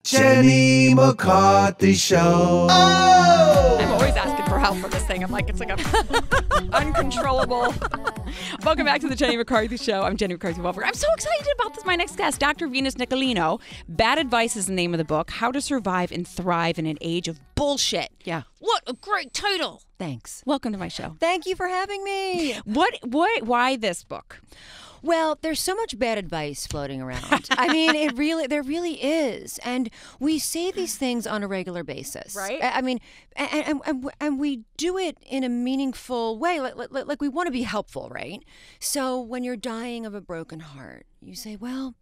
Jenny McCarthy Show. Oh! I'm always asking for help for this thing. I'm like, it's like a uncontrollable. Welcome back to the Jenny McCarthy Show. I'm Jenny McCarthy Welfare. I'm so excited about this. My next guest, Dr. Venus Nicolino. Bad Advice is the name of the book. How to Survive and Thrive in an Age of Bullshit. Yeah. What a great title. Thanks. Welcome to my show. Thank you for having me. Why this book? Well, there's so much bad advice floating around. I mean, there really is. And we say these things on a regular basis. Right. I mean, and we do it in a meaningful way. Like we want to be helpful, right? So when you're dying of a broken heart, you say, well,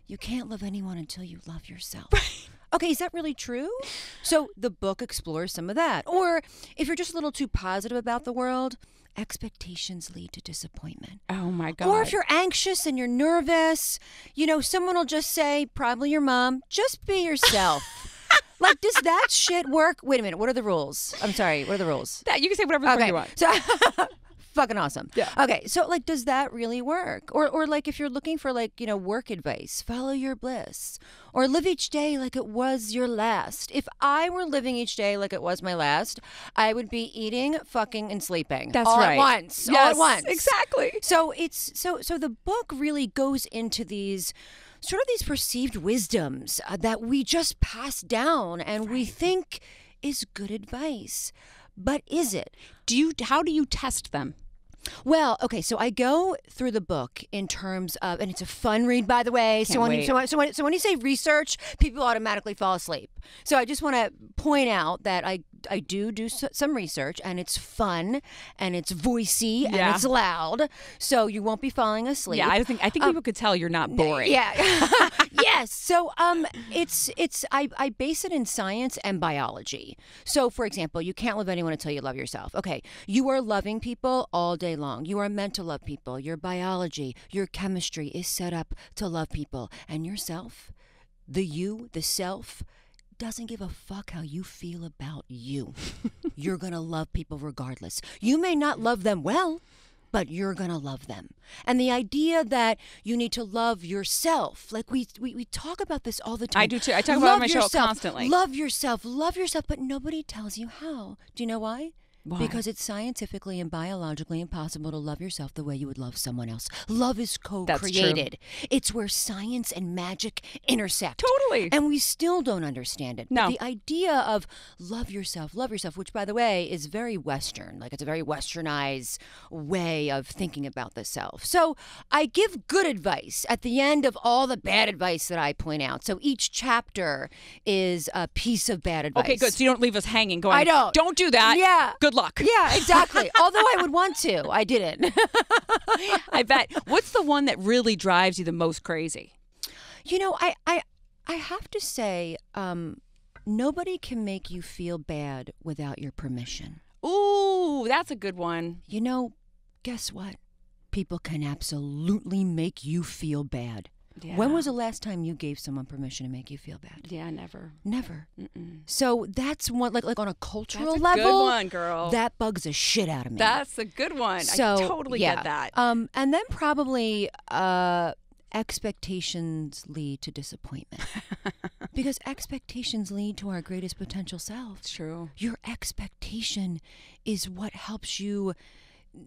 you can't love anyone until you love yourself. Right. Okay, is that really true? So the book explores some of that. Or if you're just a little too positive about the world, expectations lead to disappointment. Oh, my God. Or if you're anxious and you're nervous, someone will just say, probably your mom, just be yourself. Like, does that shit work? Wait a minute. What are the rules? I'm sorry. What are the rules? That you can say whatever the fuck you want. So, fucking awesome. Yeah. Okay. So, like, does that really work? Or like, if you're looking for, like, work advice, follow your bliss. Or live each day like it was your last. If I were living each day like it was my last, I would be eating, fucking, and sleeping. That's all right. At once. Yes, all at once. Exactly. So so the book really goes into these sort of these perceived wisdoms that we just pass down and we think is good advice. But is it? How do you test them? Well, okay, so I go through the book in terms of, and it's a fun read, by the way. So when you say research, people automatically fall asleep. So I just want to point out that I do some research, and it's fun, and it's voicey, and it's loud, so you won't be falling asleep. Yeah, I think people could tell you're not boring. Yeah, yes. So I base it in science and biology. So for example, you can't love anyone until you love yourself. Okay, you are loving people all day long. You are meant to love people. Your biology, your chemistry is set up to love people, and yourself, the self, doesn't give a fuck how you feel about you. You're going to love people regardless. You may not love them well, but you're going to love them. And the idea that you need to love yourself, like we talk about this all the time. I do too. I talk about it on my show constantly. Love yourself, but nobody tells you how. Do you know why? Why? Because it's scientifically and biologically impossible to love yourself the way you would love someone else. Love is co-created. It's where science and magic intersect. Totally. And we still don't understand it. No. But the idea of love yourself, which, by the way, is very Western. Like, it's a very Westernized way of thinking about the self. So I give good advice at the end of all the bad advice that I point out. So each chapter is a piece of bad advice. Okay, good. So you don't leave us hanging going, I don't. Don't do that. Yeah. Good luck. Yeah, exactly. Although I would want to. I didn't. I bet. What's the one that really drives you the most crazy? I have to say, nobody can make you feel bad without your permission. Ooh, that's a good one. Guess what? People can absolutely make you feel bad. Yeah. When was the last time you gave someone permission to make you feel bad? Yeah, never. Never. Mm-mm. So that's one, like on a cultural that's a level. Good one, girl. That bugs the shit out of me. That's a good one. So, I totally get that. And then probably expectations lead to disappointment. Because expectations lead to our greatest potential self. It's true. Your expectation is what helps you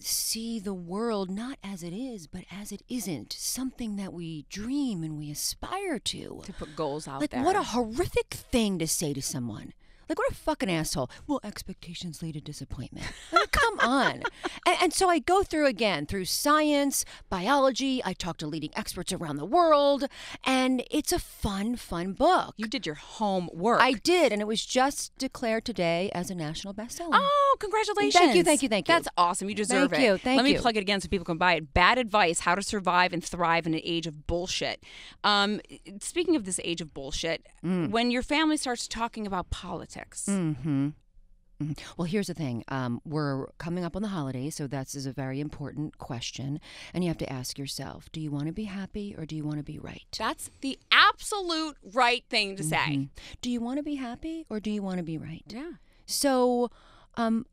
see the world not as it is, but as it isn't. Something that we dream and we aspire to. To put goals out like, there. What a horrific thing to say to someone. Like, what a fucking asshole. Well, expectations lead to disappointment. I mean, come on. And so I go through science, biology. I talk to leading experts around the world. And it's a fun book. You did your homework. I did. And it was just declared today as a national bestseller. Oh, congratulations. Thank you. That's awesome. You deserve it. Thank you. Let me plug it again so people can buy it. Bad Advice, How to Survive and Thrive in an Age of Bullshit. Speaking of this age of bullshit, when your family starts talking about politics. Mm-hmm. Well, here's the thing. We're coming up on the holidays, so that is a very important question. And you have to ask yourself, do you want to be happy or do you want to be right? That's the absolute right thing to say. Do you want to be happy or do you want to be right? Yeah. So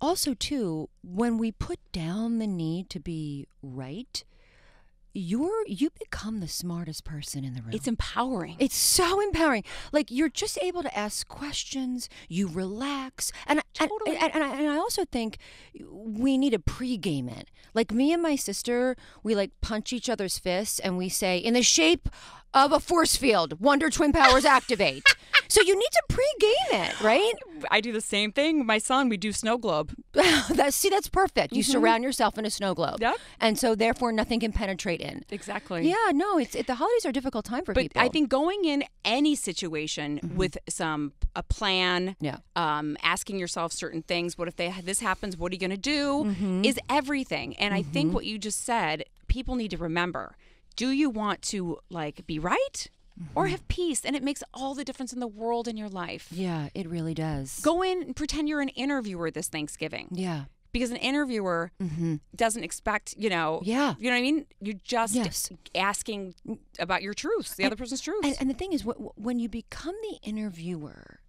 also, too, when we put down the need to be right, you become the smartest person in the room. It's empowering. It's so empowering. Like, you're just able to ask questions. You relax, and Totally. and I also think we need to pregame it. Like, me and my sister, we like punch each other's fists, and we say, "In the shape of a force field, Wonder Twin powers activate." So you need to pregame it, right? I do the same thing with my son. We do snow globe. That's perfect. You surround yourself in a snow globe. Yep. And so therefore nothing can penetrate in. Exactly. Yeah, no, the holidays are a difficult time for But people. I think going in any situation with a plan, Yeah. asking yourself certain things, what if this happens, what are you going to do, is everything. And I think what you just said, people need to remember. Do you want to like be right or have peace? And it makes all the difference in the world in your life. Yeah, it really does. Go in and pretend you're an interviewer this Thanksgiving. Yeah. Because an interviewer doesn't expect, Yeah. you know what I mean? You're just Yes. asking about your truths, the other person's truths. And the thing is, when you become the interviewer,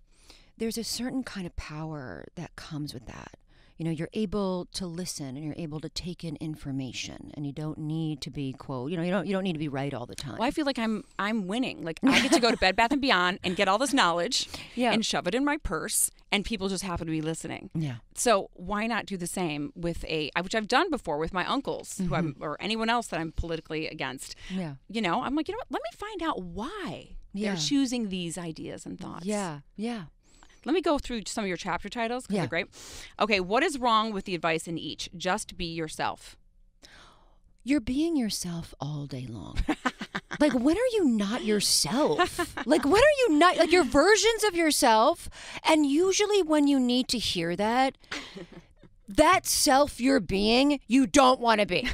there's a certain kind of power that comes with that. You know, you're able to listen and you're able to take in information, and you don't need to be you don't need to be right all the time. Well, I feel like I'm winning. Like, I get to go to Bed Bath & Beyond and get all this knowledge and shove it in my purse, and people just happen to be listening. Yeah. So why not do the same with which I've done before with my uncles or anyone else that I'm politically against. Yeah. You know, I'm like, you know what? Let me find out why they're choosing these ideas and thoughts. Yeah. Yeah. Let me go through some of your chapter titles because they're great. Okay, what is wrong with the advice in each? Just be yourself. You're being yourself all day long. Like, when are you not yourself? Like, when are you not, like, your versions of yourself? And usually when you need to hear that self you're being, you don't want to be.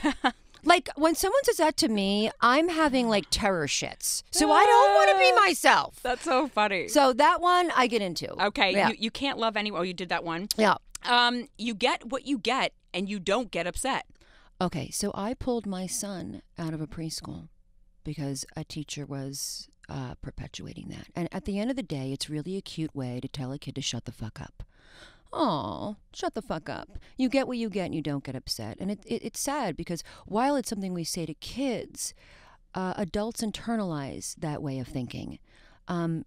Like, when someone says that to me, I'm having, like, terror shits. So I don't want to be myself. That's so funny. So that one I get into. Okay, Yeah. you can't love anyone. Oh, you did that one. Yeah. You get what you get, and you don't get upset. Okay, so I pulled my son out of a preschool because a teacher was perpetuating that. And at the end of the day, it's really a cute way to tell a kid to shut the fuck up. Oh, shut the fuck up. You get what you get and you don't get upset. And it's sad because while it's something we say to kids, adults internalize that way of thinking.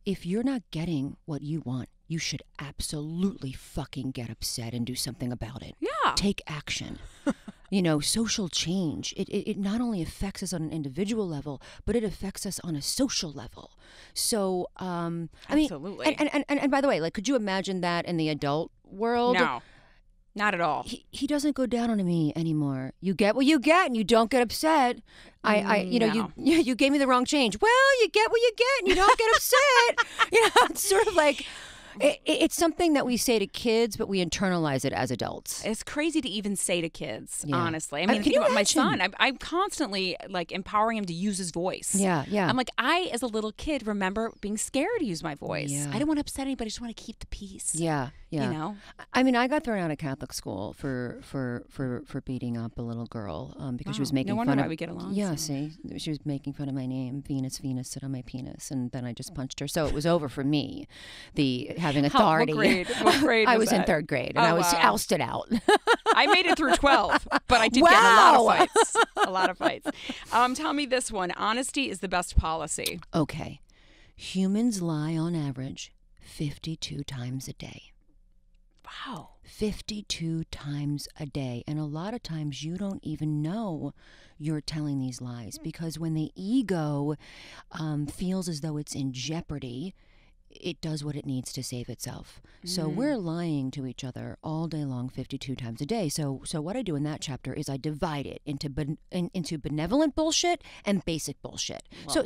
If you're not getting what you want, you should absolutely fucking get upset and do something about it. Yeah. Take action. You know, social change, it not only affects us on an individual level, but it affects us on a social level. So, Absolutely. I mean, and by the way, like, could you imagine that in the adult world? No, not at all. He doesn't go down on me anymore. You get what you get, and you don't get upset. You gave me the wrong change. Well, you get what you get, and you don't get upset. You know, it's sort of like. It's something that we say to kids, but we internalize it as adults. It's crazy to even say to kids, Yeah. honestly. I mean, can think you about my imagine? son. I'm constantly like empowering him to use his voice. Yeah, yeah. I'm like, I, as a little kid, remember being scared to use my voice. Yeah. I didn't want to upset anybody. I just want to keep the peace. Yeah, yeah. You know? I mean, I got thrown out of Catholic school for beating up a little girl because she was making no wonder fun why of. we get along. Yeah, so. see, she was making fun of my name. Venus, sit on my penis, and then I just punched her. So it was over for me. The having authority. What grade I was in that? third grade, and Oh, I was wow. ousted out. I made it through 12, but I did get in a lot of fights. A lot of fights. Tell me this one. Honesty is the best policy. Okay, humans lie on average 52 times a day. Wow. 52 times a day. And a lot of times you don't even know you're telling these lies because when the ego feels as though it's in jeopardy, it does what it needs to save itself. So we're lying to each other all day long 52 times a day. So what I do in that chapter is I divide it into benevolent bullshit and basic bullshit. So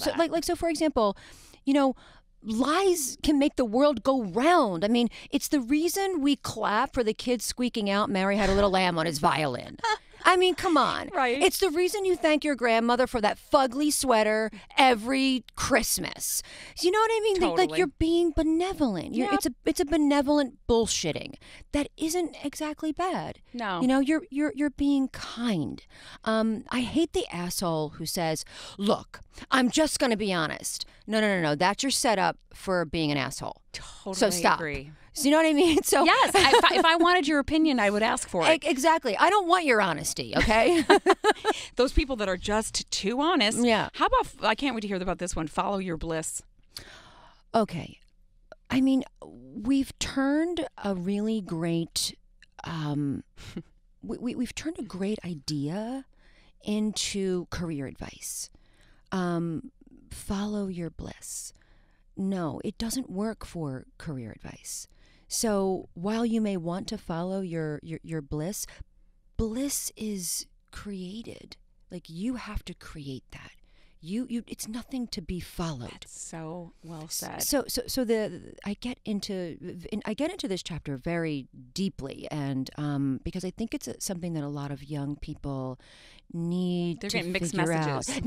for example, you know, lies can make the world go round. I mean, it's the reason we clap for the kid squeaking out Mary Had a Little Lamb on his violin. I mean, come on. Right. It's the reason you thank your grandmother for that fugly sweater every Christmas. You know what I mean? Totally. Like, you're being benevolent. Yep. It's a benevolent bullshitting that isn't exactly bad. No. You know, you're being kind. I hate the asshole who says, "Look, I'm just going to be honest." No. That's your setup for being an asshole. Totally So stop. agree. So you know what I mean? So yes, if I wanted your opinion, I would ask for it. Exactly. I don't want your honesty, okay? Those people that are just too honest. Yeah. How about, I can't wait to hear about this one, follow your bliss. Okay. I mean, we've turned a really great, we've turned a great idea into career advice. Follow your bliss. No, it doesn't work for career advice. So while you may want to follow your bliss, bliss is created. Like, you have to create that. It's nothing to be followed. That's so well said. So I get into this chapter very deeply, and because I think it's something that a lot of young people need They're to getting mixed figure messages. out.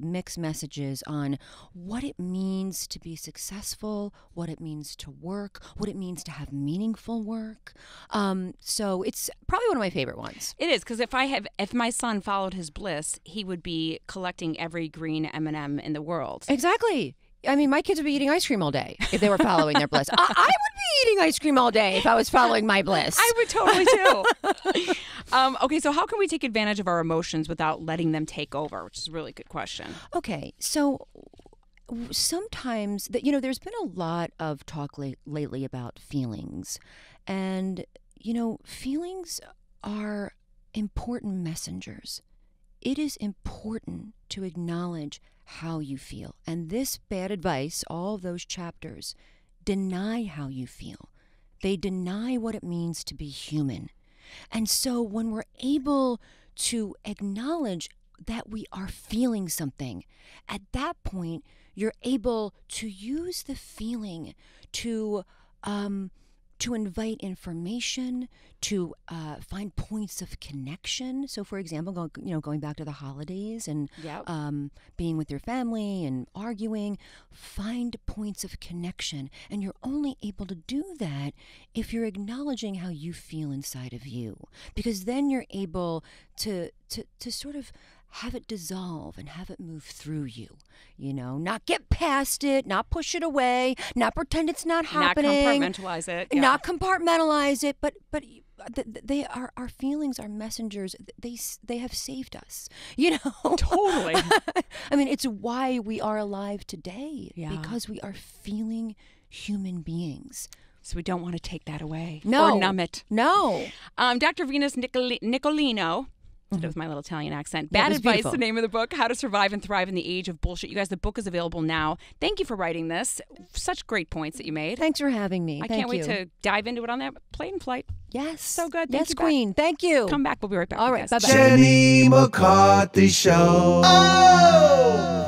Mixed messages on what it means to be successful, what it means to work, what it means to have meaningful work. So it's probably one of my favorite ones. It is, because if my son followed his bliss, he would be collecting every green M&M in the world. Exactly. I mean, my kids would be eating ice cream all day if they were following their bliss. I would be eating ice cream all day if I was following my bliss. I would totally too. Okay, so how can we take advantage of our emotions without letting them take over? Which is a really good question. Okay, so sometimes, there's been a lot of talk lately about feelings. And, feelings are important messengers. It is important to acknowledge how you feel. And this bad advice, all of those chapters, deny how you feel. They deny what it means to be human. And so when we're able to acknowledge that we are feeling something, at that point, you're able to use the feeling to invite information, to find points of connection. So, for example, going back to the holidays and being with your family and arguing, find points of connection. And you're only able to do that if you're acknowledging how you feel inside of you, because then you're able to sort of have it dissolve and have it move through you, not get past it, not push it away, not pretend it's not happening. Not compartmentalize it. Yeah. Not compartmentalize it, but they are, our feelings are messengers. They have saved us, Totally. I mean, it's why we are alive today, because we are feeling human beings. So we don't want to take that away. No. Or numb it. No. Dr. Venus Nicolino, with my little Italian accent. Bad Advice, beautiful. The name of the book, How to Survive and Thrive in the Age of Bullshit. You guys, the book is available now. Thank you for writing this. Such great points that you made. Thanks for having me. I can't wait to dive into it on that plane flight. Yes. So good. Thank Yes, you, Queen. Thank you. Come back. We'll be right back. All right. Guys. Bye-bye. Jenny McCarthy Show. Oh!